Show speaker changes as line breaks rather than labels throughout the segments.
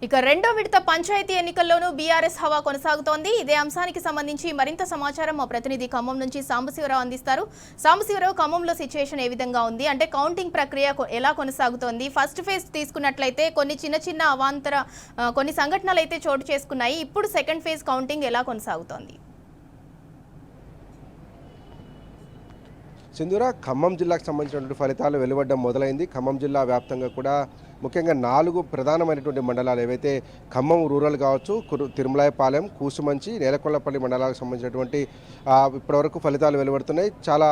ఇక రెండో విడత పంచాయతీ ఎన్నికల్లోనూ బీఆర్ఎస్ హవా కొనసాగుతోంది. ఇదే అంశానికి సంబంధించి మరింత సమాచారం మా ప్రతినిధి ఖమ్మం నుంచి సాంబశివరావు అందిస్తారు. సాంబశివరావు, ఖమ్మంలో సిచ్యువేషన్ ఏ విధంగా ఉంది? అంటే కౌంటింగ్ ప్రక్రియ ఎలా కొనసాగుతోంది? ఫస్ట్ ఫేజ్ తీసుకున్నట్లయితే కొన్ని చిన్న అవాంతర కొన్ని సంఘటనలు అయితే చోటు చేసుకున్నాయి. ఇప్పుడు సెకండ్ ఫేజ్ కౌంటింగ్ ఎలా కొనసాగుతోంది?
సింధూర, ఖమ్మం జిల్లాకు సంబంధించినటువంటి ఫలితాలు వెలువడడం మొదలైంది. ఖమ్మం జిల్లా వ్యాప్తంగా కూడా ముఖ్యంగా 4 ప్రధానమైనటువంటి మండలాలు ఏవైతే ఖమ్మం రూరల్ కావచ్చు, తిరుమలాయపాలెం, కూసుమంచి, నేలకొండపల్లి మండలాలకు సంబంధించినటువంటి ఇప్పటివరకు ఫలితాలు వెలువడుతున్నాయి. చాలా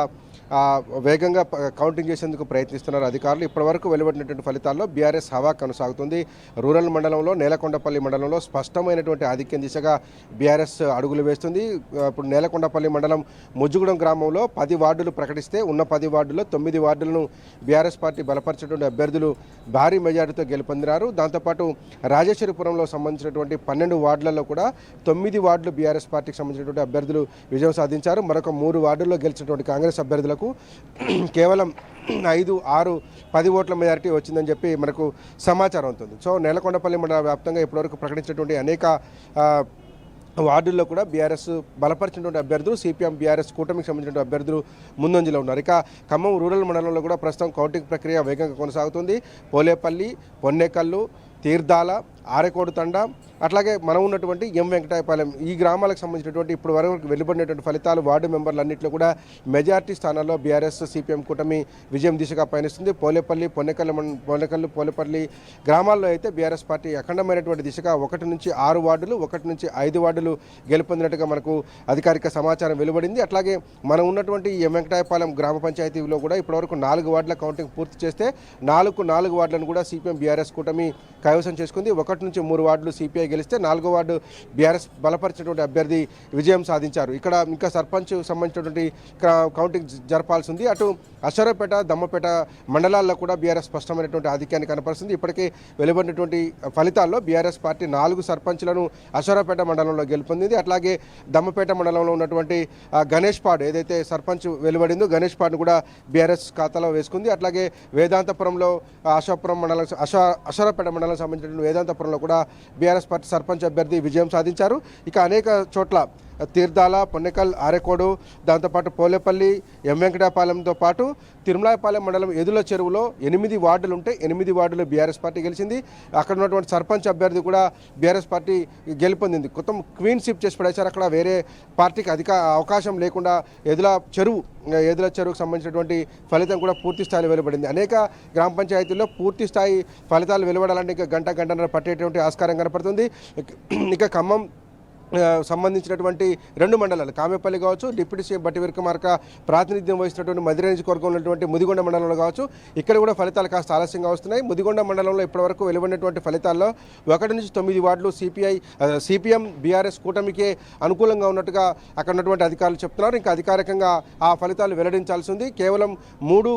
వేగంగా కౌంటింగ్ చేసేందుకు ప్రయత్నిస్తున్నారు అధికారులు. ఇప్పటివరకు వెలువడినటువంటి ఫలితాల్లో బీఆర్ఎస్ హవా కొనసాగుతుంది. రూరల్ మండలంలో, నేలకొండపల్లి మండలంలో స్పష్టమైనటువంటి ఆధిక్యం దిశగా బీఆర్ఎస్ అడుగులు వేస్తుంది. ఇప్పుడు నేలకొండపల్లి మండలం ముజ్జుగూడెం గ్రామంలో 10 వార్డులు ప్రకటిస్తే ఉన్న 10 వార్డుల్లో 9 వార్డులను బీఆర్ఎస్ పార్టీ బలపరిచినటువంటి అభ్యర్థులు భారీ మెజారిటీతో గెలుపొందినారు. దాంతోపాటు రాజేశ్వరిపురంలో సంబంధించినటువంటి 12 వార్డులలో కూడా 9 వార్డులు బీఆర్ఎస్ పార్టీకి సంబంధించినటువంటి అభ్యర్థులు విజయం సాధించారు. మరొక 3 వార్డుల్లో గెలిచినటువంటి కాంగ్రెస్ అభ్యర్థులకు కేవలం 5, 6, 10 ఓట్ల మెజారిటీ వచ్చిందని చెప్పి మనకు సమాచారం అవుతుంది. సో నేలకొండపల్లి మండల వ్యాప్తంగా ఇప్పటివరకు ప్రకటించినటువంటి అనేక వార్డుల్లో కూడా బీఆర్ఎస్ బలపరిచినటువంటి అభ్యర్థులు, సిపిఎం బీఆర్ఎస్ కూటమికి సంబంధించిన అభ్యర్థులు ముందంజలో ఉన్నారు. ఇక ఖమ్మం రూరల్ మండలంలో కూడా ప్రస్తుతం కౌంటింగ్ ప్రక్రియ వేగంగా కొనసాగుతుంది. పోలేపల్లి, పొన్నెకల్లు, తీర్థాల, ఆరెకోడు తండ, అట్లాగే మనం ఉన్నటువంటి ఎం వెంకటాయపాలెం ఈ గ్రామాలకు సంబంధించినటువంటి ఇప్పుడు వరకు వెలువడినటువంటి ఫలితాలు వార్డు మెంబర్లన్నింటిలో కూడా మెజార్టీ స్థానాల్లో బీఆర్ఎస్ సిపిఎం కూటమి విజయం దిశగా పయనిస్తుంది. పోలేపల్లి, పోలేపల్లి గ్రామాల్లో అయితే బీఆర్ఎస్ పార్టీ అఖండమైనటువంటి దిశగా 1 నుంచి 6 వార్డులు, 1 నుంచి 5 వార్డులు గెలుపొందినట్టుగా మనకు అధికారిక సమాచారం వెలువడింది. అట్లాగే మనం ఉన్నటువంటి ఎం వెంకటాయపాలెం గ్రామ పంచాయతీలో కూడా ఇప్పటివరకు 4 వార్డుల కౌంటింగ్ పూర్తి చేస్తే 4 వార్డులను కూడా సిపిఎం బీఆర్ఎస్ కూటమి కైవసం చేసుకుంది. 1 నుంచి 3 వార్డులు సిపిఐ గెలిస్తే 4వ వార్డు బీఆర్ఎస్ బలపరిచినటువంటి అభ్యర్థి విజయం సాధించారు. ఇక్కడ ఇంకా సర్పంచ్ సంబంధించినటువంటి కౌంటింగ్ జరపాల్సి ఉంది. అటు అశ్వరావుపేట, దమ్మపేట మండలాల్లో కూడా బీఆర్ఎస్ స్పష్టమైనటువంటి ఆధిక్యాన్ని కనపరుస్తుంది. ఇప్పటికే వెలువడినటువంటి ఫలితాల్లో బీఆర్ఎస్ పార్టీ 4 సర్పంచ్లను అశ్వరావుపేట మండలంలో గెలుపొందింది. అట్లాగే దమ్మపేట మండలంలో ఉన్నటువంటి గణేష్ పాడ్ ఏదైతే సర్పంచ్ వెలువడిందో గణేష్ పాడ్ను కూడా బీఆర్ఎస్ ఖాతాలో వేసుకుంది. అట్లాగే వేదాంతపురంలో అశ్వరావుపేట మండలం సంబంధించినటువంటి వేదాంతపురంలో కూడా బీఆర్ఎస్ పార్టీ సర్పంచ్ అభ్యర్థి విజయం సాధించారు. ఇక అనేక చోట్ల తీర్థాల, పొన్నెకల్, ఆరెకోడు, దాంతోపాటు పోలేపల్లి, ఎం వెంకటాపాలెంతో పాటు తిరుమలాయపాలెం మండలం ఎదుల చెరువులో 8 వార్డులు ఉంటే 8 వార్డులు బీఆర్ఎస్ పార్టీ గెలిచింది. అక్కడ ఉన్నటువంటి సర్పంచ్ అభ్యర్థి కూడా బీఆర్ఎస్ పార్టీ గెలుపొందింది. మొత్తం క్వీన్ షిప్ చేసి పడేశారు. అక్కడ వేరే పార్టీకి అవకాశం లేకుండా ఎదుల చెరువుకు సంబంధించినటువంటి ఫలితం కూడా పూర్తి స్థాయిలో వెలువడింది. అనేక గ్రామ పంచాయతీల్లో పూర్తి స్థాయి ఫలితాలు వెలువడాలంటే ఇంకా గంటన్నర పట్టేటువంటి ఆస్కారం కనపడుతుంది. ఇక ఖమ్మం సంబంధించినటువంటి 2 మండలాలు కామేపల్లి కావచ్చు, డిప్యూటీ సీఎం బట్టి విక్రమార్క ప్రాతినిధ్యం వహిస్తున్నటువంటి మధుర నియోజకవర్గంలో ఉన్నటువంటి ముదిగొండ మండలంలో కావచ్చు, ఇక్కడ కూడా ఫలితాలు కాస్త ఆలస్యంగా వస్తున్నాయి. ముదిగొండ మండలంలో ఇప్పటివరకు వెలువడినటువంటి ఫలితాల్లో 1 నుంచి 9 వార్డులు సిపిఎం బీఆర్ఎస్ కూటమికే అనుకూలంగా ఉన్నట్టుగా అక్కడ ఉన్నటువంటి అధికారులు చెప్తున్నారు. ఇంకా అధికారికంగా ఆ ఫలితాలు వెల్లడించాల్సి ఉంది. కేవలం 3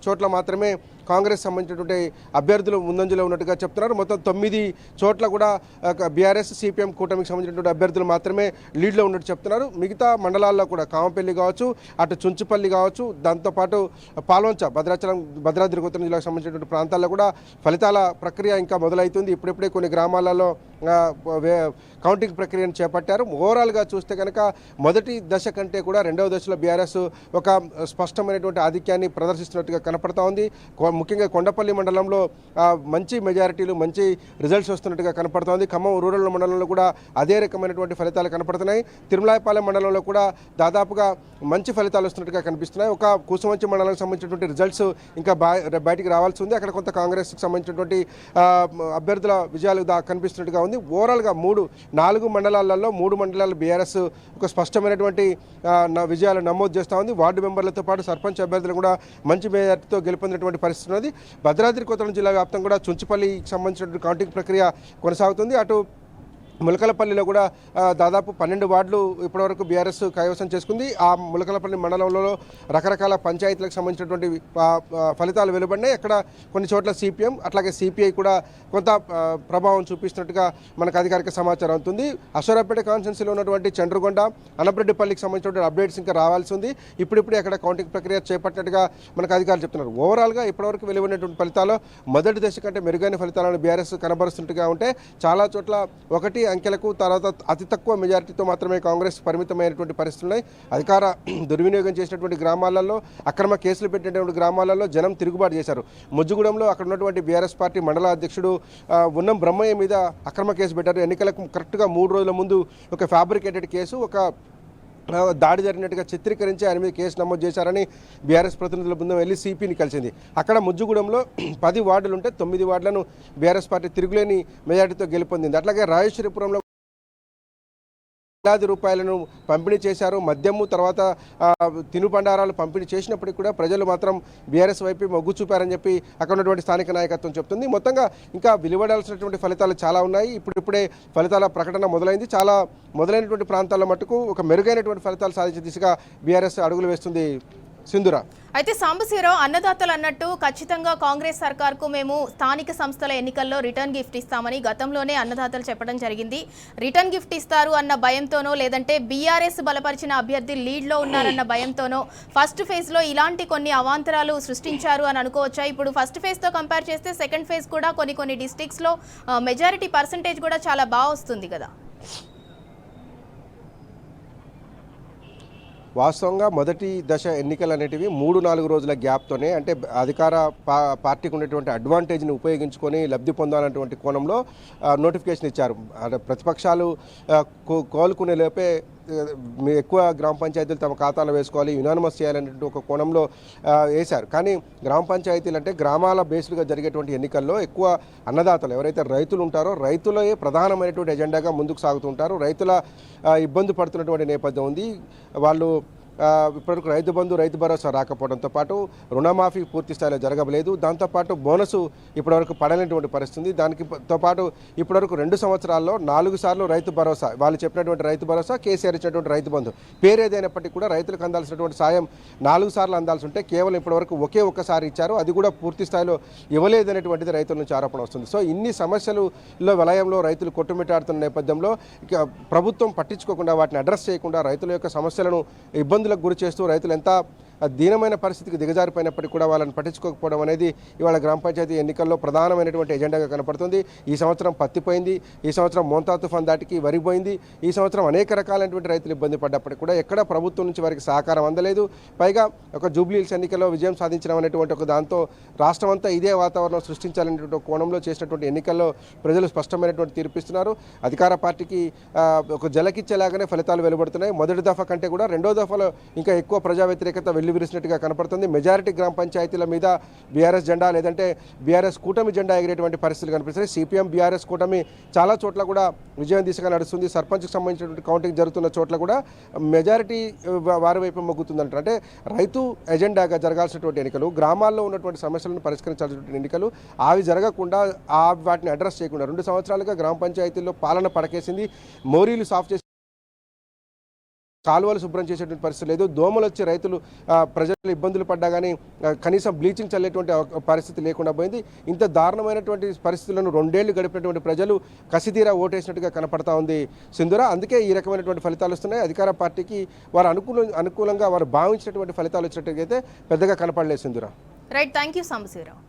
చోట్ల మాత్రమే కాంగ్రెస్ సంబంధించినటువంటి అభ్యర్థులు ముందంజలో ఉన్నట్టుగా చెప్తున్నారు. మొత్తం 9 చోట్ల కూడా బీఆర్ఎస్ సిపిఎం కూటమికి సంబంధించినటువంటి అభ్యర్థులు మాత్రమే లీడ్లో ఉన్నట్టు చెప్తున్నారు. మిగతా మండలాల్లో కూడా కామపల్లి కావచ్చు, అటు చుంచుపల్లి కావచ్చు, దాంతోపాటు పాల్వంచ, భద్రాద్రి కొత్తగూడెం జిల్లాకు సంబంధించినటువంటి ప్రాంతాల్లో కూడా ఫలితాల ప్రక్రియ ఇంకా మొదలవుతుంది. ఇప్పుడిప్పుడే కొన్ని గ్రామాలలో కౌంటింగ్ ప్రక్రియను చేపట్టారు. ఓవరాల్గా చూస్తే కనుక మొదటి దశ కంటే కూడా 2వ దశలో బీఆర్ఎస్ ఒక స్పష్టమైనటువంటి ఆధిక్యాన్ని ప్రదర్శిస్తున్నట్టుగా కనపడతా ఉంది. ముఖ్యంగా కొండపల్లి మండలంలో మంచి మెజారిటీలు, మంచి రిజల్ట్స్ వస్తున్నట్టుగా కనపడుతోంది. ఖమ్మం రూరల్ మండలంలో కూడా అదే రకమైనటువంటి ఫలితాలు కనపడుతున్నాయి. తిరుమలాయపాలెం మండలంలో కూడా దాదాపుగా మంచి ఫలితాలు వస్తున్నట్టుగా కనిపిస్తున్నాయి. ఒక కూసుమంచి మండలానికి సంబంధించినటువంటి రిజల్ట్స్ ఇంకా బయటికి రావాల్సి ఉంది. అక్కడ కొంత కాంగ్రెస్కి సంబంధించినటువంటి అభ్యర్థుల విజయాలు కనిపిస్తున్నట్టుగా ఉంది. ఓవరాల్గా 4 మండలాలలో 3 మండలాలు బీఆర్ఎస్ ఒక స్పష్టమైనటువంటి విజయాలు నమోదు చేస్తూ ఉంది. వార్డు మెంబర్లతో పాటు సర్పంచ్ అభ్యర్థులు కూడా మంచి మెజార్టీతో గెలుపొందినటువంటి పరిస్థితి ఉన్నది. భద్రాద్రి కొత్తగూడెం జిల్లా వ్యాప్తంగా కూడా చుంచుపల్లికి సంబంధించినటువంటి కౌంటింగ్ ప్రక్రియ కొనసాగుతుంది. అటు ములకలపల్లిలో కూడా దాదాపు 12 వార్డులు ఇప్పటివరకు బీఆర్ఎస్ కైవసం చేసుకుంది. ఆ ములకలపల్లి మండలంలో రకరకాల పంచాయతీలకు సంబంధించినటువంటి ఫలితాలు వెలువడినాయి. అక్కడ కొన్ని చోట్ల సిపిఎం అట్లాగే సిపిఐ కూడా కొంత ప్రభావం చూపిస్తున్నట్టుగా మనకు అధికారిక సమాచారం అవుతుంది. అశ్వరాపేట కాన్స్టిట్యున్సీలో ఉన్నటువంటి చండ్రగొండ, అనపరెడ్డిపల్లికి సంబంధించినటువంటి అప్డేట్స్ ఇంకా రావాల్సి ఉంది. ఇప్పుడిప్పుడే అక్కడ కౌంటింగ్ ప్రక్రియ చేపట్టినట్టుగా మనకు అధికారులు చెప్తున్నారు. ఓవరాల్గా ఇప్పటివరకు వెలువడినటువంటి ఫలితాలు మొదటి దశ కంటే మెరుగైన ఫలితాలను బీఆర్ఎస్ కనబరుస్తున్నట్టుగా ఉంటే చాలా చోట్ల ఒకటి అంకెలకు తర్వాత అతి తక్కువ మెజారిటీతో మాత్రమే కాంగ్రెస్ పరిమితమైనటువంటి పరిస్థితులు ఉన్నాయి. అధికార దుర్వినియోగం చేసినటువంటి గ్రామాలలో, అక్రమ కేసులు పెట్టినటువంటి గ్రామాలలో జనం తిరుగుబాటు చేశారు. ముజ్జుగూడెంలో అక్కడ ఉన్నటువంటి బీఆర్ఎస్ పార్టీ మండల అధ్యక్షుడు ఉన్నం బ్రహ్మయ్య మీద అక్రమ కేసు పెట్టారు. ఎన్నికలకు కరెక్ట్గా 3 రోజుల ముందు ఒక ఫ్యాబ్రికేటెడ్ కేసు, ఒక దాడి జరిగినట్టుగా చిత్రీకరించి ఆయన మీద కేసు నమోదు చేశారని బీఆర్ఎస్ ప్రతినిధుల బృందం వెళ్ళి సిపిని కలిసింది. అక్కడ ముజ్జుగూడెంలో 10 వార్డులు ఉంటే 9 వార్డులను బీఆర్ఎస్ పార్టీ తిరుగులేని మెజార్టీతో గెలుపొందింది. అట్లాగే రాజేశ్వరిపురంలో వేలాది రూపాయలను పంపిణీ చేశారు. మద్యము తర్వాత తినుబండారాలు పంపిణీ చేసినప్పటికీ కూడా ప్రజలు మాత్రం బీఆర్ఎస్ వైపు మొగ్గు చూపారని చెప్పి అక్కడ ఉన్నటువంటి స్థానిక నాయకత్వం చెప్తుంది. మొత్తంగా ఇంకా వెలువడాల్సినటువంటి ఫలితాలు చాలా ఉన్నాయి. ఇప్పుడిప్పుడే ఫలితాల ప్రకటన మొదలైంది. చాలా మొదలైనటువంటి ప్రాంతాల్లో మటుకు ఒక మెరుగైనటువంటి ఫలితాలు సాధించే దిశగా బీఆర్ఎస్ అడుగులు వేస్తుంది. సింధురా,
అయితే సాంబశివరావు అన్నదాతలు అన్నట్టు ఖచ్చితంగా కాంగ్రెస్ సర్కార్కు మేము స్థానిక సంస్థల ఎన్నికల్లో రిటర్న్ గిఫ్ట్ ఇస్తామని గతంలోనే అన్నదాతలు చెప్పడం జరిగింది. రిటర్న్ గిఫ్ట్ ఇస్తారు అన్న భయంతోనో లేదంటే బీఆర్ఎస్ బలపరిచిన అభ్యర్థి లీడ్లో ఉన్నారన్న భయంతోనో ఫస్ట్ ఫేజ్లో ఇలాంటి కొన్ని అవాంతరాలు సృష్టించారు అని అనుకోవచ్చా? ఇప్పుడు ఫస్ట్ ఫేజ్తో కంపేర్ చేస్తే సెకండ్ ఫేజ్ కూడా కొన్ని డిస్ట్రిక్ట్స్లో మెజారిటీ పర్సంటేజ్ కూడా చాలా బాగా వస్తుంది కదా.
వాస్తవంగా మొదటి దశ ఎన్నికలు అనేటివి 3-4 రోజుల గ్యాప్తోనే, అంటే అధికార పార్టీకి ఉన్నటువంటి అడ్వాంటేజ్ని ఉపయోగించుకొని లబ్ధి పొందాలన్నటువంటి కోణంలో నోటిఫికేషన్ ఇచ్చారు. ప్రతిపక్షాలు కోలుకునే లోపే ఎక్కువ గ్రామ పంచాయతీలు తమ ఖాతాలో వేసుకోవాలి, యునానిమస్ చేయాలనేటువంటి ఒక కోణంలో వేశారు. కానీ గ్రామ పంచాయతీలు అంటే గ్రామాల బేస్డ్గా జరిగేటువంటి ఎన్నికల్లో ఎక్కువ అన్నదాతలు ఎవరైతే రైతులు ఉంటారో రైతులే ప్రధానమైనటువంటి ఎజెండాగా ముందుకు సాగుతుంటారు. రైతుల ఇబ్బంది పడుతున్నటువంటి నేపథ్యం ఉంది. వాళ్ళు ఇప్పటివరకు రైతు బంధు, రైతు భరోసా రాకపోవడంతో పాటు రుణమాఫీ పూర్తి స్థాయిలో జరగలేదు. దాంతోపాటు బోనసు ఇప్పటివరకు పడలేనటువంటి పరిస్థితి. దానితో పాటు ఇప్పటివరకు 2 సంవత్సరాల్లో 4 సార్లు రైతు భరోసా, వాళ్ళు చెప్పినటువంటి రైతు భరోసా, కేసీఆర్ ఇచ్చినటువంటి రైతు బంధు పేరేదైనప్పటికీ కూడా రైతులకు అందాల్సినటువంటి సాయం 4 సార్లు అందాల్సి ఉంటే కేవలం ఇప్పటివరకు ఒక్కసారి ఇచ్చారు. అది కూడా పూర్తి స్థాయిలో ఇవ్వలేదనేటువంటిది రైతుల నుంచి ఆరోపణ వస్తుంది. సో ఇన్ని సమస్యలలో వలయంలో రైతులు కొట్టుమిట్టాడుతున్న నేపథ్యంలో ఇక ప్రభుత్వం పట్టించుకోకుండా, వాటిని అడ్రస్ చేయకుండా రైతుల యొక్క సమస్యలను ఇబ్బందులకు గురి చేస్తూ రైతులు ఎంత దీనమైన పరిస్థితికి దిగజారిపోయినప్పటికీ కూడా వాళ్ళని పట్టించుకోకపోవడం అనేది ఇవాళ గ్రామ పంచాయతీ ఎన్నికల్లో ప్రధానమైనటువంటి ఎజెండాగా కనపడుతుంది. ఈ సంవత్సరం పత్తి పోయింది, ఈ సంవత్సరం మోంతా తుఫాన్ దాటికి వరి పోయింది, ఈ సంవత్సరం అనేక రకాలైనటువంటి రైతులు ఇబ్బంది పడ్డప్పటికీ కూడా ఎక్కడ ప్రభుత్వం నుంచి వారికి సహకారం అందలేదు. పైగా ఒక జూబ్లీహిల్స్ ఎన్నికల్లో విజయం సాధించడం అనేటువంటి ఒక దాంతో రాష్ట్రం అంతా ఇదే వాతావరణం సృష్టించాలనేటువంటి కోణంలో చేసినటువంటి ఎన్నికల్లో ప్రజలు స్పష్టమైనటువంటి తీర్పిస్తున్నారు. అధికార పార్టీకి ఒక జలకిచ్చేలాగానే ఫలితాలు వెలువడుతున్నాయి. మొదటి దఫా కంటే కూడా రెండో దఫాలో ఇంకా ఎక్కువ ప్రజా వ్యతిరేకత విరిసినట్టుగా కనపడుతుంది. మెజారిటీ గ్రామ పంచాయతీల మీద బీఆర్ఎస్ జెండా లేదంటే బీఆర్ఎస్ కూటమి జెండా ఎగిరేటువంటి పరిస్థితులు కనిపిస్తాయి. సిపిఎం బీఆర్ఎస్ కూటమి చాలా చోట్ల కూడా విజయం దిశగా నడుస్తుంది. సర్పంచ్కి సంబంధించినటువంటి కౌంటింగ్ జరుగుతున్న చోట్ల కూడా మెజారిటీ వారి వైపు మొగ్గుతుందంటారు. అంటే రైతు ఎజెండాగా జరగాల్సినటువంటి ఎన్నికలు, గ్రామాల్లో ఉన్నటువంటి సమస్యలను పరిష్కరించాల్సినటువంటి ఎన్నికలు అవి జరగకుండా వాటిని అడ్రస్ చేయకుండా 2 సంవత్సరాలుగా గ్రామ పంచాయతీల్లో పాలన పడకేసింది. మోరీలు సాఫ్ చేసి కాలువలు శుభ్రం చేసేటువంటి పరిస్థితి లేదు. దోమలు వచ్చి రైతులు ప్రజలు ఇబ్బందులు పడ్డా కానీ కనీసం బ్లీచింగ్ చల్లేటువంటి పరిస్థితి లేకుండా పోయింది. ఇంత దారుణమైనటువంటి పరిస్థితులను 2 ఏళ్లు గడిపినటువంటి ప్రజలు కసితీరా ఓటేసినట్టుగా కనపడతా ఉంది సింధురా. అందుకే ఈ రకమైనటువంటి ఫలితాలు వస్తున్నాయి. అధికార పార్టీకి వారు అనుకూలంగా వారు భావించినటువంటి ఫలితాలు వచ్చినట్టుగా అయితే పెద్దగా కనపడలేదు Sindhura.
Right, thank you Sambasivarao.